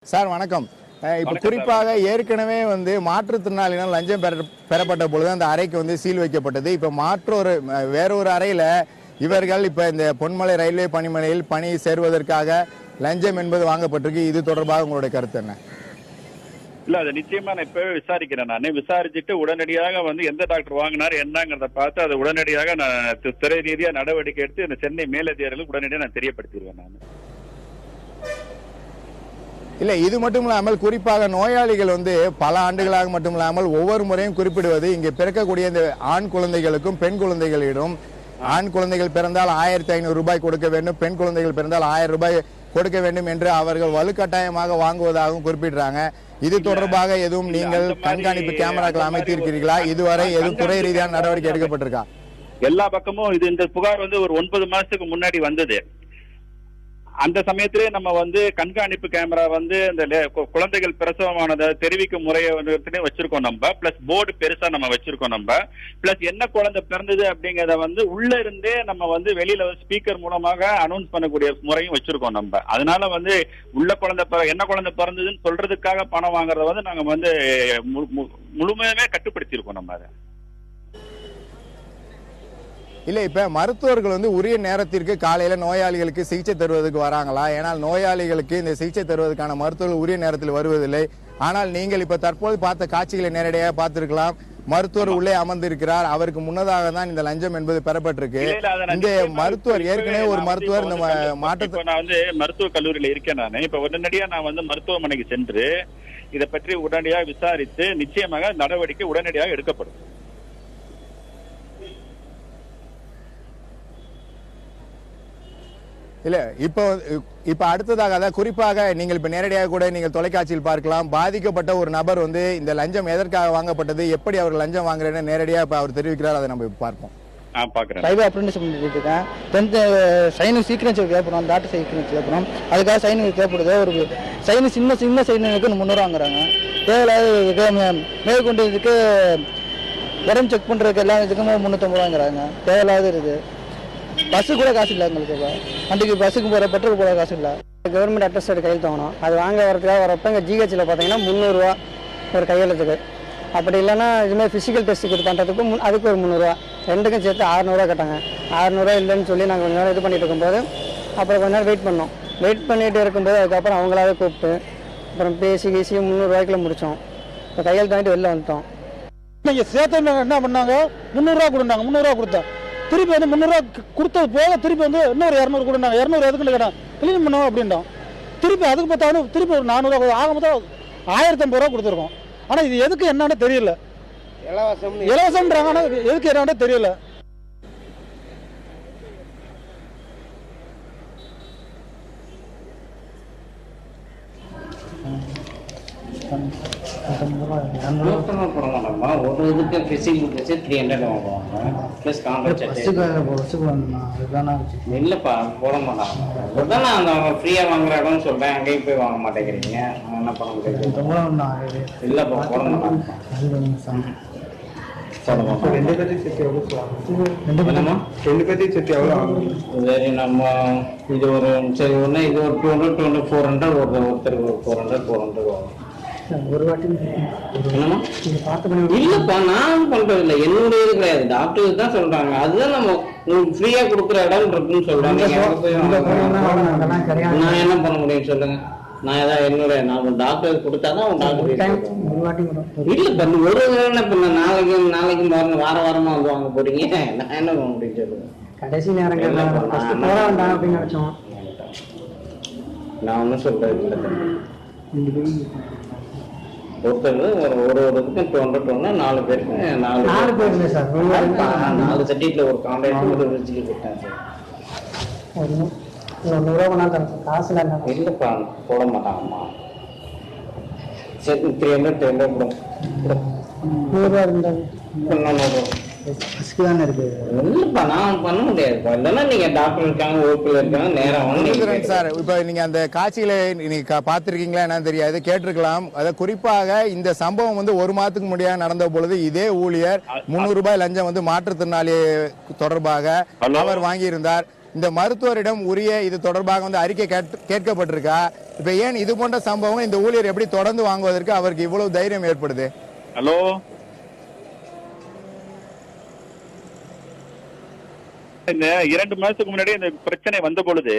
Sir வணக்கம். இப்போ குறிப்பாக ஏற்கனவே மாற்றுத்திறனாளிகள் லஞ்சம் பெறப்பட்ட பொழுது அந்த அறைக்கு சீல் வைக்கப்பட்டது. இப்போ வேறொரு அறையில இவர்கள் இப்போ இந்த பொன்மலை ரயில்வே பணிமனையில் பணி சேருவதற்காக லஞ்சம் என்பது வாங்கப்பட்டிருக்கு. இது தொடர்பாக உங்களுடைய கருத்து என்ன? இல்ல, அது நிச்சயமா நான் இப்பவே விசாரிக்கிறேன். நான் விசாரிச்சுட்டு உடனடியாக எந்த டாக்டர் வாங்கினார் என்னங்கிறத பார்த்து அதை உடனடியாக நான் துறை ரீதியா நடவடிக்கை எடுத்து இந்த சென்னை மேலதிகாரிகளுக்கு உடனடியாக நான் தெரியப்படுத்திடுவேன். நான் இல்ல, இது மட்டும் இல்லாமல் குறிப்பாக நோயாளிகள் பல ஆண்டுகளாக மட்டும் இல்லாமல் ஒவ்வொரு முறையும் குறிப்பிடுவது இங்கே பிறக்கக்கூடிய இந்த ஆண் குழந்தைகளுக்கும் பெண் குழந்தைகளிடம் ஆண் குழந்தைகள் பிறந்தால் 1500 ரூபாய் கொடுக்க வேண்டும், பெண் குழந்தைகள் பிறந்தால் 1000 ரூபாய் கொடுக்க வேண்டும் என்று அவர்கள் வலுக்கட்டாயமாக வாங்குவதாகவும் குறிப்பிடுறாங்க. இது தொடர்பாக எதுவும் நீங்கள் கண்காணிப்பு கேமராக்கள் அமைத்திருக்கிறீர்களா? இதுவரை எதுவும் துறை ரீதியான நடவடிக்கை எடுக்கப்பட்டிருக்கா? எல்லா பக்கமும் இந்த புகார் ஒரு 9 மாசத்துக்கு முன்னாடி வந்தது. அந்த சமயத்திலே நம்ம கண்காணிப்பு கேமரா இந்த குழந்தைகள் பிரசவமானதை தெரிவிக்கும் முறையை வச்சிருக்கோம் நம்ம. பிளஸ் போர்டு பெருசா நம்ம வச்சிருக்கோம் நம்ம. பிளஸ் என்ன குழந்தை பிறந்தது அப்படிங்கறத உள்ள இருந்தே நம்ம வெளியில ஸ்பீக்கர் மூலமாக அனௌன்ஸ் பண்ணக்கூடிய முறையும் வச்சிருக்கோம் நம்ம. அதனால உள்ள என்ன குழந்தை பிறந்ததுன்னு சொல்றதுக்காக பணம் வாங்குறத நாங்க முழுமையுமே கட்டுப்படுத்தியிருக்கோம் நம்ம. அதை இல்ல, இப்ப மருத்துவர்கள் உரிய நேரத்திற்கு காலையில நோயாளிகளுக்கு சிகிச்சை தருவதற்கு வராங்களா? ஏனால் நோயாளிகளுக்கு இந்த சிகிச்சை தருவதற்கான மருத்துவர்கள் உரிய நேரத்தில் வருவதில்லை. ஆனால் நீங்கள் இப்ப தற்போது பார்த்த காட்சிகளை நேரடியாக பார்த்திருக்கலாம். மருத்துவர் உள்ளே அமர்ந்திருக்கிறார். அவருக்கு முன்னதாக தான் இந்த லஞ்சம் என்பது பெறப்பட்டிருக்கு. இந்த மருத்துவர் ஏற்கனவே ஒரு மருத்துவர் இந்த மாற்றத்தை நான் மருத்துவக் கல்லூரியில இருக்கேன். நான் இப்ப உடனடியா நான் மருத்துவமனைக்கு சென்று இதை பற்றி உடனடியாக விசாரித்து நிச்சயமாக நடவடிக்கை உடனடியாக எடுக்கப்படும். இல்ல, இப்ப அடுத்ததாக குறிப்பாக நீங்கள் இப்ப நேரடியாக கூட நீங்கள் தொலைக்காட்சியில் பார்க்கலாம். பாதிக்கப்பட்ட ஒரு நபர் இந்த லஞ்சம் எதற்காக வாங்கப்பட்டது, எப்படி அவர் லஞ்சம் வாங்குறேன்னு நேரடியாக இப்ப அவர் தெரிவிக்கிறார். அதை நம்ம பார்ப்போம். அதுக்காக சைன் தேவைப்படுது. ஒரு சைன் சின்ன சைனுக்கு 300 வாங்குறாங்க. தேவையில்லாத மேற்கொண்டு இதுக்கு உடம்பு செக் பண்றதுக்கு எல்லாம் இதுக்கும் 350 வாங்குறாங்க. தேவையில்லாத இருக்கு. பஸ்ஸு கூட காசு இல்லை எங்களுக்கு. வண்டிக்கு பஸ்ஸுக்கு போகிற பெட்ரோல் போட காசு இல்லை. கவர்மெண்ட் அட்டஸ்டட் கையெழுத்து வாங்கணும். அது வாங்க வரதுக்காக வரப்போ இங்கே ஜிஹெச்சில் பார்த்தீங்கன்னா 300 ரூபா ஒரு கையெழுத்துக்கு. அப்படி இல்லைன்னா இதுமாதிரி ஃபிசிக்கல் டெஸ்ட்டுக்கு இது பண்ணுறதுக்கு அதுக்கு ஒரு 300 ரூபா, ரெண்டுக்கும் சேர்த்து 600 ரூபா கேட்டாங்க. 600 ரூபா இல்லைன்னு சொல்லி நாங்கள் கொஞ்ச நேரம் இது பண்ணிட்டு இருக்கும்போது அப்புறம் கொஞ்ச நேரம் வெயிட் பண்ணிட்டு இருக்கும்போது அதுக்கப்புறம் அவங்களாவே கூப்பிட்டு அப்புறம் பேசி 300 ரூபாய்க்குள்ள முடித்தோம். இப்போ கையெழுத்து வாங்கிட்டு வெளில வந்துட்டோம். நீங்கள் சேர்த்து என்ன பண்ணாங்க, 300 ரூபா கொடுத்தாங்க. 300 ரூபா கொடுத்தேன். திருப்பி 300 ரூபா கொடுத்தது போக திருப்பி இன்னொரு 200 கொடுத்தாங்க. 200 எதுக்குன்னு கேட்டான், கிளீன் பண்ணுவோம் அப்படின்ட்டோம். திருப்பி அதுக்கு பார்த்தாலும் திருப்பி ஒரு 400 ரூபா, ஆக மொத்தம் 1050 ரூபா கொடுத்துருக்கோம். ஆனால் இது எதுக்கு என்னன்னு தெரியல. இலவசம்ன்றாங்க, ஆனால் எதுக்கு என்னன்னு தெரியல. ஒரு இதுக்கு பிசிக்கல் டெஸ்ட் 300 வாங்குவாங்க. ப்ளஸ் கான்ட்ராக்ட் இல்லைப்பா போட மாட்டாங்க. அதுதான் நான் அந்த ஃப்ரீயாக வாங்குற இடம்னு சொல்கிறேன். அங்கேயும் போய் வாங்க மாட்டேங்கிறீங்க. என்ன பண்ண முடியாது. இல்லைப்பா போட மாட்டாங்க. சரி, நம்ம இது ஒரு சரி ஒன்று இது ஒரு 200 400 ஒருத்தருக்கு 400 வரும். இல்லப்பா நான் பண்றது இல்லை, என்னுடைய இது கிடையாது. டாக்டர் தான் சொல்றாங்க. அதுதான் நம்ம உங்களுக்கு ஃப்ரீயா கொடுக்குற இடம் இருக்குன்னு சொல்றாங்க. நான் என்ன பண்ண முடியும் சொல்லுங்க? நான் ஏதாவது என்னுடைய நான் டாக்டர் கொடுத்தாதான் டாக்டர் இல்லப்பா. ஒரு என்ன பண்ண நாளைக்கு வாரமா வாங்க போறீங்க. நான் என்ன பண்ண முடியும் சொல்லுங்க? கடைசி நேரம் நான் ஒன்னும் சொல்றது இல்லை. ஒருத்தர் ஒரு இதுக்கும் 200 4 பேருக்கு 4 பேர் சார். 4 சர்டிஃபிகேட்ல ஒரு கான்ட்ராக்ட் வச்சுட்டு போட்டேன் சார். காசு இல்லைப்பா போட மாட்டாங்கம்மா. சரி 300 கூட 100 ரூபா இருந்தாங்க. இல்லப்பா நான் பண்ண முடியாதுப்பா. இல்லைன்னா நீங்க டாக்டர் இருக்காங்க, ஓபில இருக்காங்க, நேரம் சார். இப்ப நீங்க அந்த காட்சிகளை நீங்க பார்த்திருக்கீங்களா என்னன்னு தெரியாது, கேட்டிருக்கலாம். அதாவது குறிப்பாக இந்த சம்பவம் 1 மாதத்துக்கு முடியாது நடந்த பொழுது இதே ஊழியர் 300 ரூபாய் லஞ்சம் மாற்றுத்திறனாளி தொடர்பாக அவர் வாங்கியிருந்தார். இந்த மருத்துவரிடம் உரிய இது தொடர்பாக வந்து அறிக்கை கேட்கப்பட்டிருக்கா? இப்ப ஏன் இது போன்ற சம்பவம் இந்த ஊழியர் எப்படி தொடர்ந்து வாங்குவதற்கு அவருக்கு இவ்வளவு தைரியம் ஏற்படுது? ஹலோ, இந்த 2 மாசத்துக்கு முன்னாடி இந்த பிரச்சனை வந்த பொழுது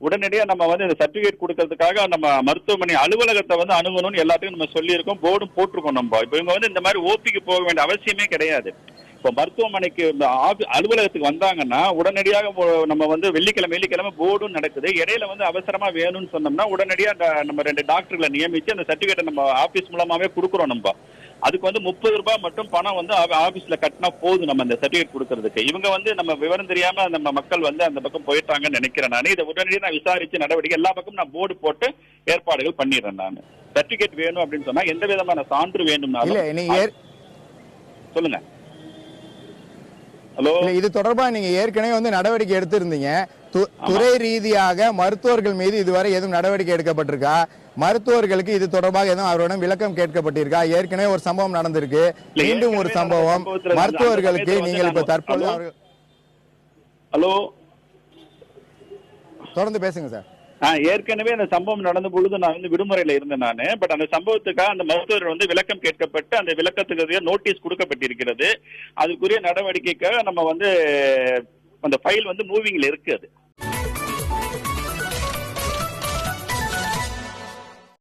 உடனடியா நம்ம வந்து இந்த சர்டிபிகேட் கொடுக்கறதுக்காக நம்ம மருத்துவமனை அலுவலகத்தை வந்து அணுகணும்னு எல்லாத்தையும் நம்ம சொல்லியிருக்கோம், போர்டும் போட்டிருக்கோம். நம்ம இப்ப இவங்க வந்து இந்த மாதிரி ஓபிக்கு போக வேண்டிய அவசியமே கிடையாது. இப்போ மருத்துவமனைக்கு அலுவலகத்துக்கு வந்தாங்கன்னா உடனடியாக நம்ம வந்து வெள்ளிக்கிழமை போர்டும் நடக்குது. இடையில வந்து அவசரமா வேணும்னு சொன்னோம்னா உடனடியா நம்ம 2 டாக்டர்களை நியமிச்சு அந்த சர்டிபிகேட்டை நம்ம ஆபீஸ் மூலமாவே கொடுக்குறோம். நம்ம அதுக்கு வந்து 30 ரூபாய் மட்டும் பணம் வந்து ஆபீஸ்ல கட்டினா போதும் நம்ம அந்த சர்டிபிகேட் கொடுக்கறதுக்கு. இவங்க வந்து நம்ம விவரம் தெரியாம நம்ம மக்கள் வந்து அந்த பக்கம் போயிட்டாங்கன்னு நினைக்கிறேன். நான் இதை உடனடியாக நான் விசாரிச்சு நடவடிக்கை எல்லா பக்கம் நான் போர்டு போட்டு ஏற்பாடுகள் பண்ணிடுறேன். நான் சர்டிபிகேட் வேணும் அப்படின்னு சொன்னா எந்த விதமான சான்று வேணும்னாலும் சொல்லுங்க. ஹலோ, இது தொடர்பா நீங்க ஏற்கனவே வந்து நடவடிக்கை எடுத்திருந்தீங்க. துறை ரீதியாக மருத்துவர்கள் மீது இதுவரை எதுவும் நடவடிக்கை எடுக்கப்பட்டிருக்கா? மருத்துவர்களுக்கு இது தொடர்பாக எதுவும் அவரிடம் விளக்கம் கேட்கப்பட்டிருக்கா? ஏற்கனவே ஒரு சம்பவம் நடந்திருக்கு, மீண்டும் ஒரு சம்பவம். மருத்துவர்களுக்கு நீங்கள் இப்ப தற்போது ஹலோ தொடர்ந்து பேசுங்க சார். ஏற்கனவே அந்த சம்பவம் நடந்த பொழுது நான் வந்து விடுமுறையில இருந்தேன் நானு. பட் அந்த சம்பவத்துக்காக அந்த மருத்துவர் வந்து விளக்கம் கேட்கப்பட்டு அந்த விளக்கத்துக்கு நோட்டீஸ் கொடுக்கப்பட்டிருக்கிறது. அதுக்குரிய நடவடிக்கைக்காக நம்ம வந்து அந்த ஃபைல் வந்து மூவிங்ல இருக்கு. அது